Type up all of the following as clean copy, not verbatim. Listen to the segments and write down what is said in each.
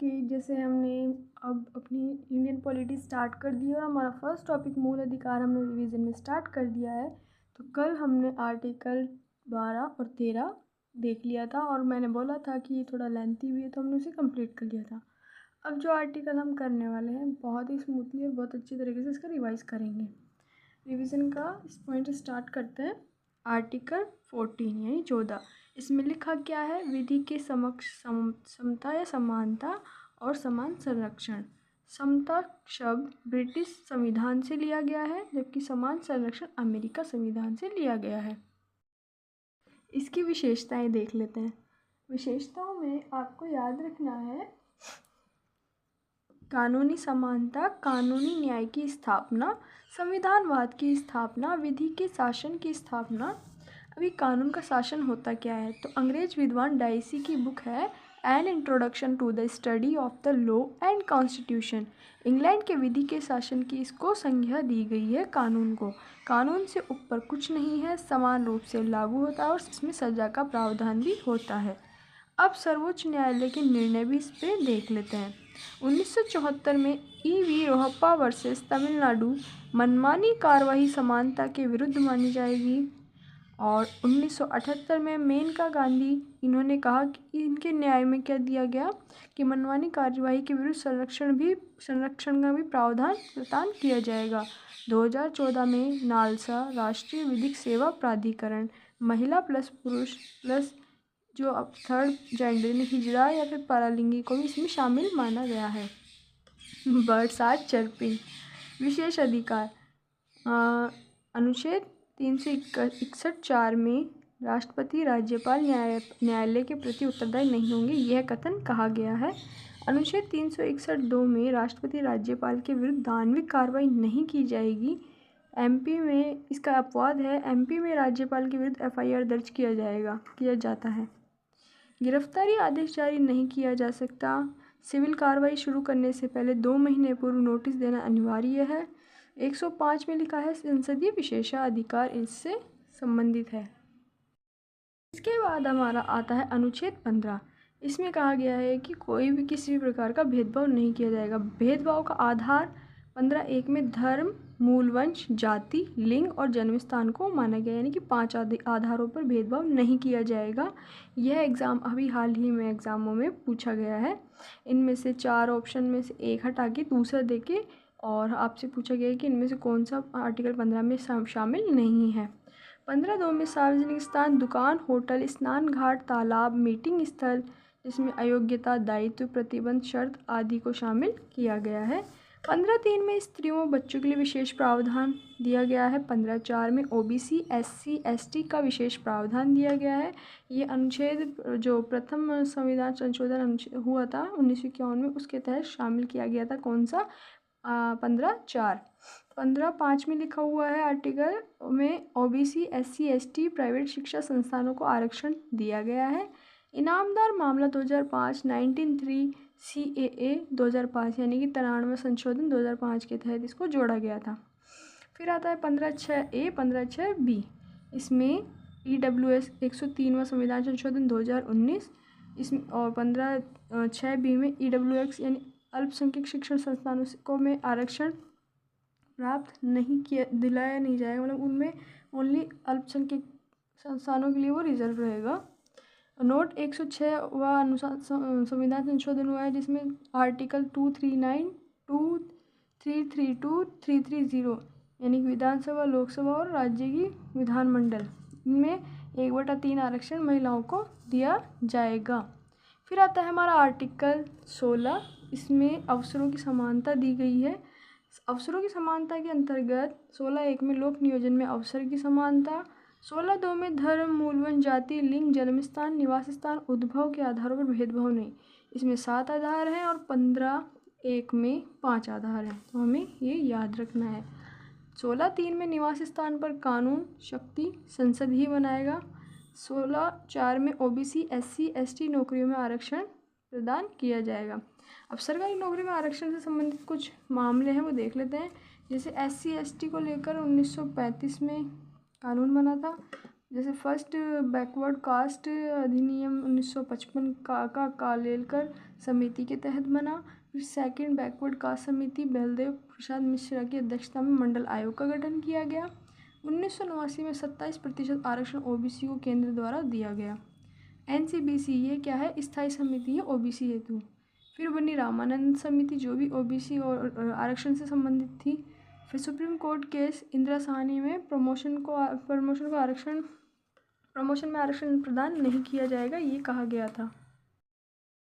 कि जैसे हमने अब अपनी इंडियन पॉलिटी स्टार्ट कर दी और हमारा फर्स्ट टॉपिक मूल अधिकार हमने रिवीजन में स्टार्ट कर दिया है। तो कल हमने आर्टिकल 12 और 13 देख लिया था और मैंने बोला था कि ये थोड़ा लेंथी भी है तो हमने उसे कंप्लीट कर लिया था। अब जो आर्टिकल हम करने वाले हैं बहुत ही स्मूथली और बहुत अच्छी तरीके से इसका रिवाइज करेंगे। रिवीजन का इस पॉइंट स्टार्ट करते हैं। आर्टिकल 14 यानी 14, इसमें लिखा क्या है? विधि के समक्ष समता या समानता और समान संरक्षण। समता शब्द ब्रिटिश संविधान से लिया गया है जबकि समान संरक्षण अमेरिका संविधान से लिया गया है। इसकी विशेषताएं देख लेते हैं। विशेषताओं में आपको याद रखना है कानूनी समानता, कानूनी न्याय की स्थापना, संविधानवाद की स्थापना, विधि के शासन की स्थापना। अभी कानून का शासन होता क्या है? तो अंग्रेज विद्वान डाइसी की बुक है an introduction to the study of the law and constitution. England के विधि के शासन की इसको संज्ञा दी गई है कानून को। कानून से ऊपर कुछ नहीं है, समान रूप से लागू होता है और इसमें सजा का प्रावधान भी होता है। अब सर्वोच्च न्यायालय के निर्णय भी इस पर देख लेते हैं। 1974 में वी रोहप्पा वर्सेस तमिलनाडु मनमानी कार्रवाई समानता के विरुद्ध मानी जाएगी। और 1978 में मेनका गांधी इन्होंने कहा कि इनके न्याय में क्या दिया गया कि मनमानी कार्यवाही के विरुद्ध संरक्षण का भी प्रावधान प्रदान किया जाएगा। 2014 में नालसा राष्ट्रीय विधिक सेवा प्राधिकरण महिला प्लस पुरुष प्लस जो अब थर्ड जेंडर में हिजड़ा या फिर परालिंगी को भी इसमें शामिल माना गया है। Birds are chirping. विशेष अधिकार अनुच्छेद 361(4) में राष्ट्रपति राज्यपाल न्यायालय के प्रति उत्तरदायी नहीं होंगे, यह कथन कहा गया है। अनुच्छेद 361(2) में राष्ट्रपति राज्यपाल के विरुद्ध दानविक कार्रवाई नहीं की जाएगी। एमपी में इसका अपवाद है, एमपी में राज्यपाल के विरुद्ध एफआईआर दर्ज किया जाता है। गिरफ्तारी आदेश जारी नहीं किया जा सकता। सिविल कार्रवाई शुरू करने से पहले 2 महीने पूर्व नोटिस देना अनिवार्य है। 105 में लिखा है संसदीय विशेषाधिकार इससे संबंधित है। इसके बाद हमारा आता है अनुच्छेद 15। इसमें कहा गया है कि कोई भी किसी भी प्रकार का भेदभाव नहीं किया जाएगा। भेदभाव का आधार 15(1) में धर्म, मूल वंश, जाति, लिंग और जन्म स्थान को माना गया, यानी कि 5 आधारों पर भेदभाव नहीं किया जाएगा। यह एग्ज़ाम अभी हाल ही में एग्ज़ामों में पूछा गया है। इनमें से 4 ऑप्शन में से एक हटा के दूसरा दे के और आपसे पूछा गया है कि इनमें से कौन सा आर्टिकल 15 में शामिल नहीं है। 15(2) में सार्वजनिक स्थान, दुकान, होटल, स्नान घाट, तालाब, मीटिंग स्थल जिसमें अयोग्यता, दायित्व, प्रतिबंध, शर्त आदि को शामिल किया गया है। 15(3) में स्त्रियों व बच्चों के लिए विशेष प्रावधान दिया गया है। 15(4) में ओबीसी, एससी, एसटी का विशेष प्रावधान दिया गया है। ये अनुच्छेद जो प्रथम संविधान संशोधन हुआ था 1951 में, उसके तहत शामिल किया गया था। कौन सा? 15(4). 15(5) में लिखा हुआ है आर्टिकल में ओबीसी, एससी, एसटी प्राइवेट शिक्षा संस्थानों को आरक्षण दिया गया है। इनामदार मामला 2005 1903 CAA 2005 यानी कि 93 संशोधन 2005 के तहत इसको जोड़ा गया था। फिर आता है 15(6)A 15(6)B। इसमें EWS 103वां संविधान संशोधन 2019 इसमें और 15(6)B में EWX यानी अल्पसंख्यक शिक्षण संस्थानों को में आरक्षण प्राप्त दिलाया नहीं जाएगा, मतलब उनमें ओनली अल्पसंख्यक संस्थानों के लिए वो रिजर्व रहेगा। नोट 106वां अनुसार संविधान संशोधन हुआ है जिसमें आर्टिकल 239, 332, 330 यानी कि विधानसभा, लोकसभा और राज्य की विधानमंडल इनमें 1/3 आरक्षण महिलाओं को दिया जाएगा। फिर आता है हमारा आर्टिकल 16। इसमें अवसरों की समानता दी गई है। अवसरों की समानता के अंतर्गत 16(1) में लोक नियोजन में अवसर की समानता, 16(2) में धर्म, मूलवंश, जाति, लिंग, जन्म स्थान, निवास स्थान, उद्भव के आधारों पर भेदभाव नहीं। इसमें 7 आधार हैं और 15(1) में 5 आधार हैं, तो हमें ये याद रखना है। 16(3) में निवास स्थान पर कानून शक्ति संसद ही बनाएगा। 16(4) में ओबीसी, एससी, एसटी नौकरियों में आरक्षण प्रदान किया जाएगा। अब सरकारी नौकरी में आरक्षण से संबंधित कुछ मामले हैं वो देख लेते हैं। जैसे SC ST को लेकर 1935 में कानून बना था। जैसे फर्स्ट बैकवर्ड कास्ट अधिनियम 1955 का कालेलकर समिति के तहत बना। फिर सेकंड बैकवर्ड कास्ट समिति बलदेव प्रसाद मिश्रा की अध्यक्षता में मंडल आयोग का गठन किया गया। 1989 में 27% आरक्षण ओबीसी को केंद्र द्वारा दिया गया। एनसीबीसी ये क्या है? स्थायी समिति है ओबीसी हेतु। फिर बनी रामानंद समिति जो भी ओबीसी और आरक्षण से संबंधित थी। फिर supreme court case Indira Sahni में प्रमोशन में आरक्षण प्रदान नहीं किया जाएगा, ये कहा गया था।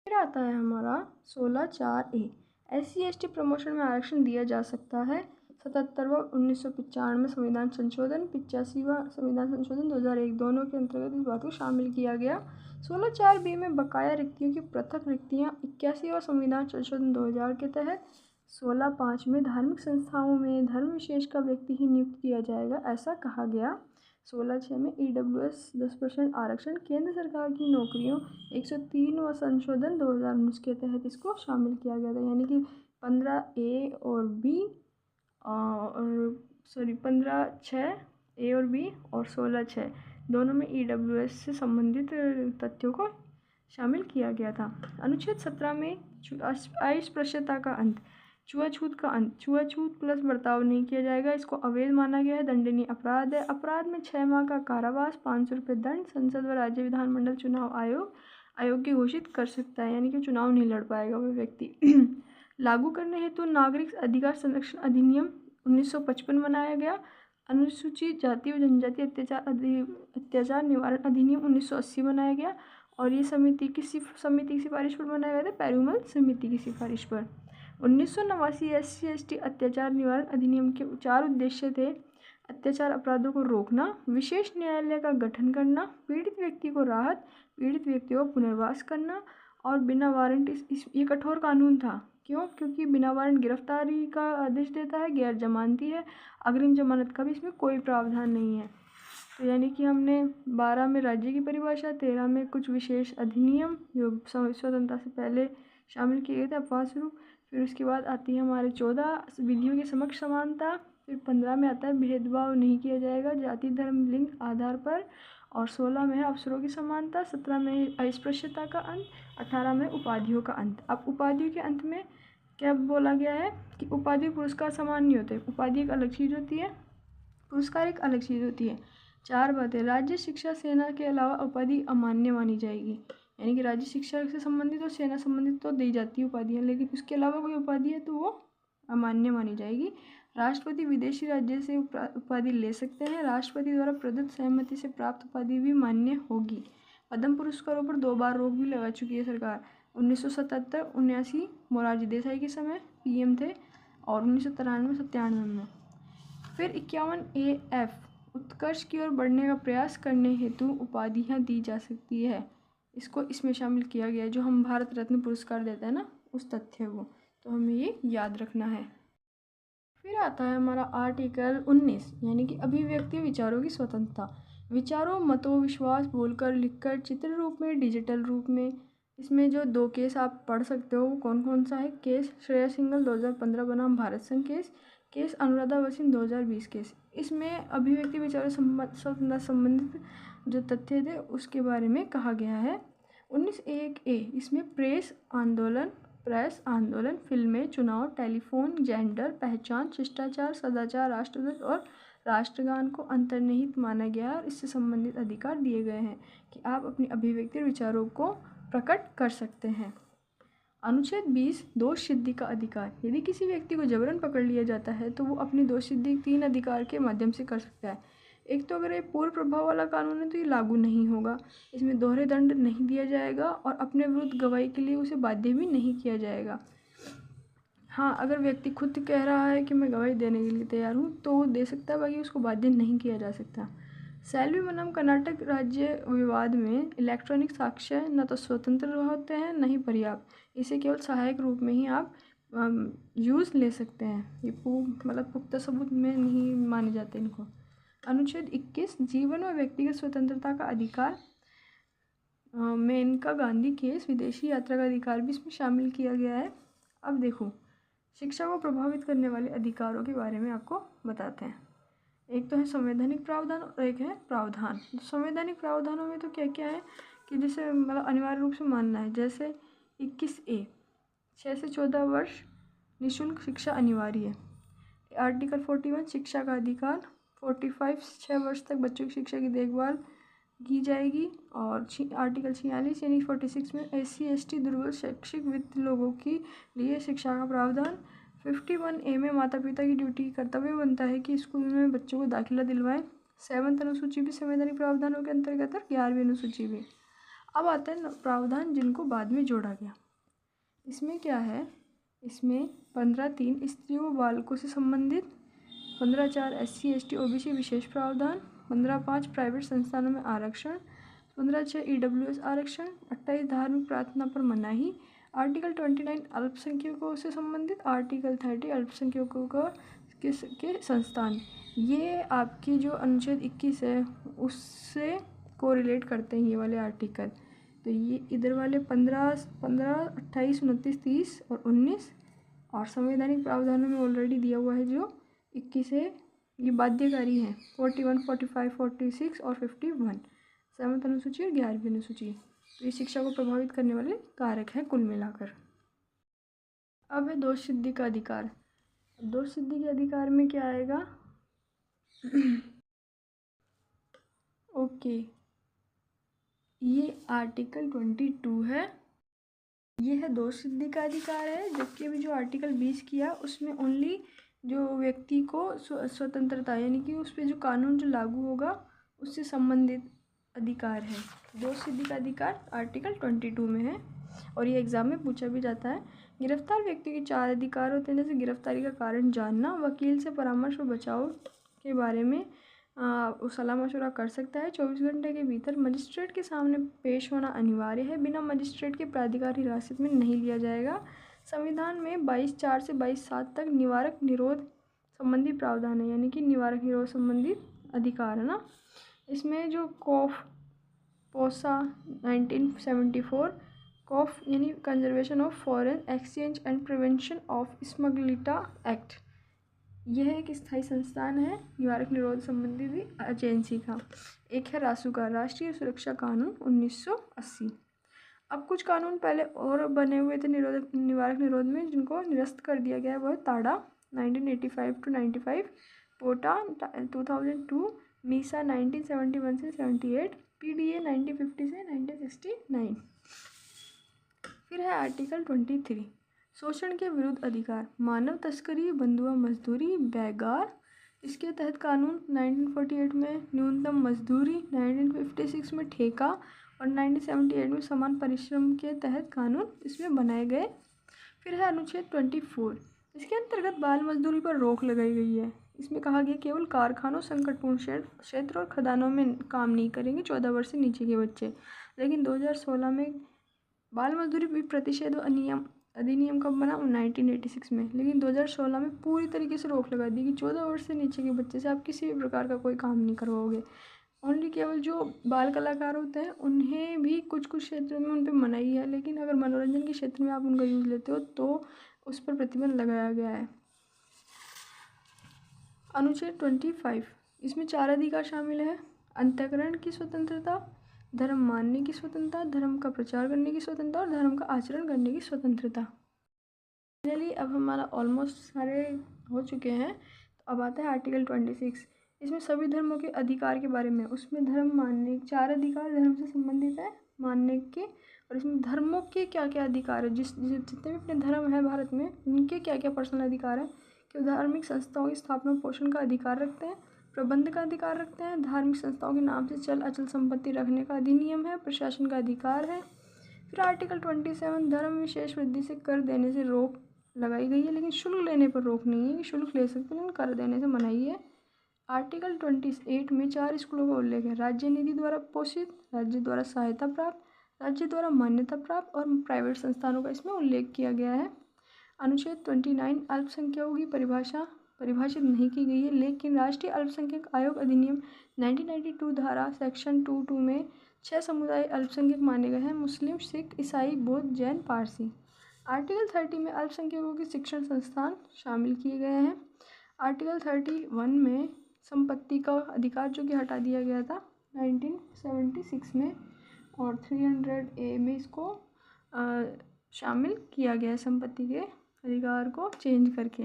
फिर आता है हमारा 16(4)(a) SC/ST प्रमोशन में आरक्षण दिया जा सकता है। 77वां 1995 संविधान संशोधन, 85वां संविधान संशोधन 2001 दोनों के अंतर्गत इस बात को शामिल किया गया। 16(4)(b) में बकाया रिक्तियों की पृथक रिक्तियाँ 81वां संविधान संशोधन 2000 के तहत। 16(5) में धार्मिक संस्थाओं में धर्म विशेष का व्यक्ति ही नियुक्त किया जाएगा, ऐसा कहा गया। 16(6) में EWS 10% आरक्षण केंद्र सरकार की नौकरियों 103वां संशोधन 2019 के तहत इसको शामिल किया गया था। यानी कि 15(a) और b और 15(6)(a) और b और 16(6) दोनों में EWS से संबंधित तथ्यों को शामिल किया गया था। अनुच्छेद 17 में अस्पृश्यता का अंत, छुआछूत का अंत। छुआछूत प्लस बर्ताव नहीं किया जाएगा, इसको अवैध माना गया है, दंडनीय अपराध है। अपराध में 6 माह का कारावास, 500 रुपये दंड। संसद व राज्य विधानमंडल चुनाव आयोग घोषित कर सकता है, यानी कि चुनाव नहीं लड़ पाएगा वह व्यक्ति। लागू करने हेतु नागरिक अधिकार संरक्षण अधिनियम 1955 बनाया गया। अनुसूचित जाति व जनजाति अत्याचार निवारण अधिनियम 1980 बनाया गया। और ये समिति की सिफारिश पर बनाया गया था, पेरूमल समिति की सिफारिश पर। 1989 SC/ST अत्याचार निवारण अधिनियम के 4 उद्देश्य थे। अत्याचार अपराधों को रोकना, विशेष न्यायालय का गठन करना, पीड़ित व्यक्ति को राहत, पीड़ित व्यक्तियों को पुनर्वास करना और बिना वारंट। ये कठोर कानून था। क्यों? क्योंकि बिना वारंट गिरफ्तारी का आदेश देता है, गैर जमानती है, अग्रिम जमानत का भी इसमें कोई प्रावधान नहीं है। तो यानी कि हमने 12 में राज्य की परिभाषा, 13 में कुछ विशेष अधिनियम जो स्वतंत्रता से पहले शामिल किए गए थे अपवाद स्वरूप। फिर उसके बाद आती है हमारे 14 विधियों के समक्ष समानता। फिर 15 में आता है भेदभाव नहीं किया जाएगा जाति धर्म लिंग आधार पर। और 16 में है अवसरों की समानता। 17 में है अस्पृश्यता का अंत। 18 में उपाधियों का अंत। अब उपाधियों के अंत में क्या बोला गया है कि उपाधि पुरस्कार समान नहीं होते। उपाधि एक अलग चीज़ होती है, पुरस्कार एक अलग चीज़ होती है। 4 बातें। राज्य शिक्षा सेना के अलावा उपाधि अमान्य मानी जाएगी, यानी कि राज्य शिक्षा से संबंधित और सेना संबंधित तो दी जाती है उपाधियाँ, लेकिन उसके अलावा कोई उपाधि है तो वो अमान्य मानी जाएगी। राष्ट्रपति विदेशी राज्य से उपाधि ले सकते हैं। राष्ट्रपति द्वारा प्रदत्त सहमति से प्राप्त उपाधि भी मान्य होगी। पद्म पुरस्कारों पर 2 बार रोक भी लगा चुकी है सरकार। 1977-79 मोरारजी देसाई के समय PM थे और 1993-97 में। फिर 51A(F) उत्कर्ष की ओर बढ़ने का प्रयास करने हेतु उपाधियाँ दी जा सकती है। इसको इसमें शामिल किया गया है, जो हम भारत रत्न पुरस्कार देते हैं ना, उस तथ्य को, तो हमें ये याद रखना है। फिर आता है हमारा आर्टिकल 19, यानी कि अभिव्यक्ति विचारों की स्वतंत्रता। विचारों, मतों, विश्वास बोलकर, लिखकर, चित्र रूप में, डिजिटल रूप में। इसमें जो 2 केस आप पढ़ सकते हो वो कौन कौन सा है? केस श्रेया सिंघल 2015 बनाम भारत संघ केस अनुराधा वसीम 2020 केस। इसमें अभिव्यक्ति विचारों स्वतंत्रता संबंधित जो तथ्य थे उसके बारे में कहा गया है। 19(1)(a) इसमें प्रेस आंदोलन, फिल्में, चुनाव, टेलीफोन, जेंडर, पहचान, शिष्टाचार, सदाचार, राष्ट्रध्वज और राष्ट्रगान को अंतर्निहित माना गया और इससे संबंधित अधिकार दिए गए हैं कि आप अपनी अभिव्यक्ति विचारों को प्रकट कर सकते हैं। अनुच्छेद 20 दोष सिद्धि का अधिकार। यदि किसी व्यक्ति को जबरन पकड़ लिया जाता है तो वो अपनी दोष सिद्धि 3 अधिकार के माध्यम से कर सकता है। एक तो अगर ये पूर्व प्रभाव वाला कानून है तो ये लागू नहीं होगा, इसमें दोहरे दंड नहीं दिया जाएगा और अपने विरुद्ध गवाही के लिए उसे बाध्य भी नहीं किया जाएगा। हाँ, अगर व्यक्ति खुद कह रहा है कि मैं गवाही देने के लिए तैयार हूँ तो वो दे सकता है, बाकी उसको बाध्य नहीं किया जा सकता। सैलवी बनाम कर्नाटक राज्य विवाद में इलेक्ट्रॉनिक साक्ष्य न तो स्वतंत्र होते हैं न ही पर्याप्त, इसे केवल सहायक रूप में ही आप यूज़ ले सकते हैं। ये मतलब पुख्ता सबूत में नहीं माने जाते इनको। अनुच्छेद 21 जीवन व व्यक्तिगत स्वतंत्रता का अधिकार। मेनका गांधी केस, विदेशी यात्रा का अधिकार भी इसमें शामिल किया गया है। अब देखो, शिक्षा को प्रभावित करने वाले अधिकारों के बारे में आपको बताते हैं। एक तो है संवैधानिक प्रावधान और एक है प्रावधान। संवैधानिक प्रावधानों में तो क्या क्या है कि जैसे मतलब अनिवार्य रूप से मानना है, जैसे 21A 6 से 14 वर्ष निःशुल्क शिक्षा अनिवार्य है। आर्टिकल 41 शिक्षा का अधिकार। 45 6 वर्ष तक बच्चों की शिक्षा की देखभाल की जाएगी। और आर्टिकल 46 यानी 46 में SC ST दुर्बल शैक्षिक वित्त लोगों के लिए शिक्षा का प्रावधान। 51A में माता पिता की ड्यूटी कर्तव्य बनता है कि स्कूल में बच्चों को दाखिला दिलवाएं। 7th अनुसूची भी संवैधानिक प्रावधानों के अंतर्गत है। 11वीं अनुसूची भी। अब आते हैं प्रावधान जिनको बाद में जोड़ा गया। इसमें क्या है, इसमें 15(3) स्त्रियों व बालकों से संबंधित, 15(4) SC ST OBC विशेष प्रावधान, 15(5) प्राइवेट संस्थानों में आरक्षण, 15(6) EWS आरक्षण, 28 धार्मिक प्रार्थना पर मनाही, आर्टिकल 29 अल्पसंख्यकों से संबंधित, आर्टिकल 30 अल्पसंख्यकों के संस्थान। ये आपकी जो अनुच्छेद 21 है उससे कोरिलेट करते हैं ये वाले आर्टिकल। तो ये इधर वाले 15, 28, 29, 30 और 19, और संवैधानिक प्रावधानों में ऑलरेडी दिया हुआ है जो 21 है, ये बाध्यकारी है। 41, 45, 46 और 51 7th अनुसूची और 11वीं अनुसूची। तो ये शिक्षा को प्रभावित करने वाले कारक हैं कुल मिलाकर। अब है दोष सिद्धि का अधिकार। दोष सिद्धि के अधिकार में क्या आएगा? ओके, ये आर्टिकल 22 है। ये है दोष सिद्धि का अधिकार है। जबकि अभी जो आर्टिकल 20 किया उसमें ओनली जो व्यक्ति को स्वतंत्रता यानी कि उस पर जो कानून जो लागू होगा उससे संबंधित अधिकार है। दोष सिद्धि का अधिकार आर्टिकल 22 में है और ये एग्जाम में पूछा भी जाता है। गिरफ्तार व्यक्ति के 4 अधिकार होते हैं, जैसे गिरफ्तारी का कारण जानना, वकील से परामर्श व बचाव के बारे में सलाह मशवरा कर सकता है, 24 घंटे के भीतर मजिस्ट्रेट के सामने पेश होना अनिवार्य है, बिना मजिस्ट्रेट के प्राधिकार हिरासत में नहीं लिया जाएगा। संविधान में 22(4) से 22(7) तक निवारक निरोध संबंधी प्रावधान है, यानी कि निवारक निरोध संबंधी अधिकार है ना। इसमें जो पोसा 1974 कॉफ यानी conservation of foreign exchange and prevention of smuggling act, यह एक स्थायी संस्थान है निवारक निरोध संबंधी भी एजेंसी का। एक है रासुका, राष्ट्रीय सुरक्षा कानून 1980। अब कुछ कानून पहले और बने हुए थे निवारक निरोध में, जिनको निरस्त कर दिया गया है। वह ताड़ा 1985 to 95, पोटा 2002, मीसा 1971 से 78, PDA 1950 से 1969। फिर है आर्टिकल 23 शोषण के विरुद्ध अधिकार, मानव तस्करी, बंधुआ मजदूरी, बैगार, इसके तहत कानून 1948 में न्यूनतम मजदूरी, 1956 में ठेका और 1978 में समान परिश्रम के तहत कानून इसमें बनाए गए। फिर है अनुच्छेद 24, इसके अंतर्गत बाल मजदूरी पर रोक लगाई गई है। इसमें कहा गया केवल कारखानों, संकटपूर्ण क्षेत्र और खदानों में काम नहीं करेंगे 14 वर्ष से नीचे के बच्चे। लेकिन 2016 में बाल मजदूरी प्रतिषेध अधिनियम कब बना? 1986 में। लेकिन 2016 में पूरी तरीके से रोक लगा दी कि 14 वर्ष से नीचे के बच्चे से आप किसी भी प्रकार का कोई काम नहीं करवाओगे। ओनली केवल जो बाल कलाकार होते हैं उन्हें भी कुछ कुछ क्षेत्रों में उन पर मनाही है, लेकिन अगर मनोरंजन के क्षेत्र में आप उनका यूज़ लेते हो तो उस पर प्रतिबंध लगाया गया है। अनुच्छेद 25, इसमें 4 अधिकार शामिल है। अंतःकरण की स्वतंत्रता, धर्म मानने की स्वतंत्रता, धर्म का प्रचार करने की स्वतंत्रता और धर्म का आचरण करने की स्वतंत्रता। फाइनली अब हमारा ऑलमोस्ट सारे हो चुके हैं। तो अब आता है आर्टिकल 26, इसमें सभी धर्मों के अधिकार के बारे में। उसमें धर्म मानने 4 अधिकार धर्म से संबंधित है मानने के, और इसमें धर्मों के क्या क्या अधिकार है, जितने भी अपने धर्म है भारत में उनके क्या क्या पर्सनल अधिकार है कि धार्मिक संस्थाओं की स्थापना पोषण का अधिकार रखते हैं, प्रबंध का अधिकार रखते हैं, धार्मिक संस्थाओं के नाम से चल अचल संपत्ति रखने का अधिनियम है, प्रशासन का अधिकार है। फिर आर्टिकल 27 धर्म विशेष वृद्धि से कर देने से रोक लगाई गई है, लेकिन शुल्क लेने पर रोक नहीं है कि शुल्क ले सकते हैं, लेकिन कर देने से मनाही है। आर्टिकल 28 में 4 स्कूलों का उल्लेख है, राज्य निधि द्वारा पोषित, राज्य द्वारा सहायता प्राप्त, राज्य द्वारा मान्यता प्राप्त और प्राइवेट संस्थानों का इसमें उल्लेख किया गया है। अनुच्छेद 29 अल्पसंख्यकों की परिभाषित नहीं की गई है, लेकिन राष्ट्रीय अल्पसंख्यक आयोग अधिनियम 1992 धारा सेक्शन 22 में 6 समुदाय अल्पसंख्यक माने गए हैं, मुस्लिम, सिख, ईसाई, बौद्ध, जैन, पारसी। आर्टिकल 30 में अल्पसंख्यकों के शिक्षण संस्थान शामिल किए गए हैं। आर्टिकल 31 में संपत्ति का अधिकार जो कि हटा दिया गया था 1976 में, और 300A में इसको शामिल किया गया है, संपत्ति के अधिकार को चेंज करके।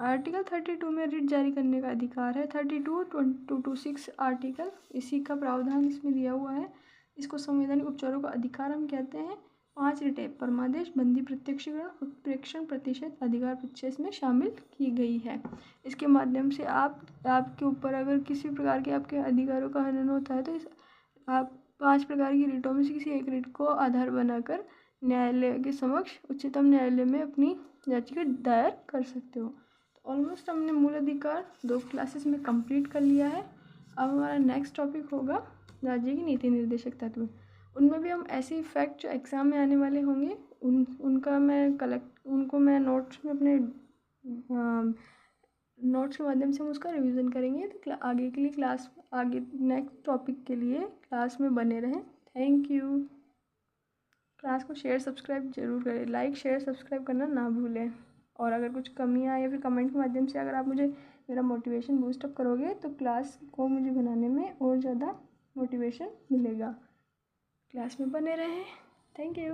आर्टिकल 32 में रिट जारी करने का अधिकार है। 32 to 26 आर्टिकल, इसी का प्रावधान इसमें दिया हुआ है। इसको संवैधानिक उपचारों का अधिकार हम कहते हैं। 5 रिटें परमादेश, बंदी, प्रत्यक्षीकरण, उत्प्रेक्षण, प्रतिषेध अधिकार परिच्छेद में शामिल की गई है। इसके माध्यम से आपके ऊपर अगर किसी प्रकार के आपके अधिकारों का हनन होता है तो आप 5 प्रकार की रिटों में से किसी एक रिट को आधार बनाकर न्यायालय के समक्ष, उच्चतम न्यायालय में अपनी याचिका दायर कर सकते हो। तो ऑलमोस्ट हमने मूल अधिकार 2 क्लासेस में कंप्लीट कर लिया है। अब हमारा नेक्स्ट टॉपिक होगा राज्य की नीति निर्देशक तत्व। उनमें भी हम ऐसे फैक्ट जो एग्ज़ाम में आने वाले होंगे उनको मैं नोट्स में अपने नोट्स के माध्यम से हम उसका रिवीजन करेंगे। तो आगे के लिए आगे नेक्स्ट टॉपिक के लिए क्लास में बने रहें। Thank you. क्लास को शेयर सब्सक्राइब जरूर करें, लाइक शेयर सब्सक्राइब करना ना भूलें। और अगर कुछ कमियाँ या फिर कमेंट के माध्यम से अगर आप मुझे मेरा मोटिवेशन बूस्ट अप करोगे तो क्लास को मुझे बनाने में और ज़्यादा मोटिवेशन मिलेगा। क्लास में बने रहें। Thank you.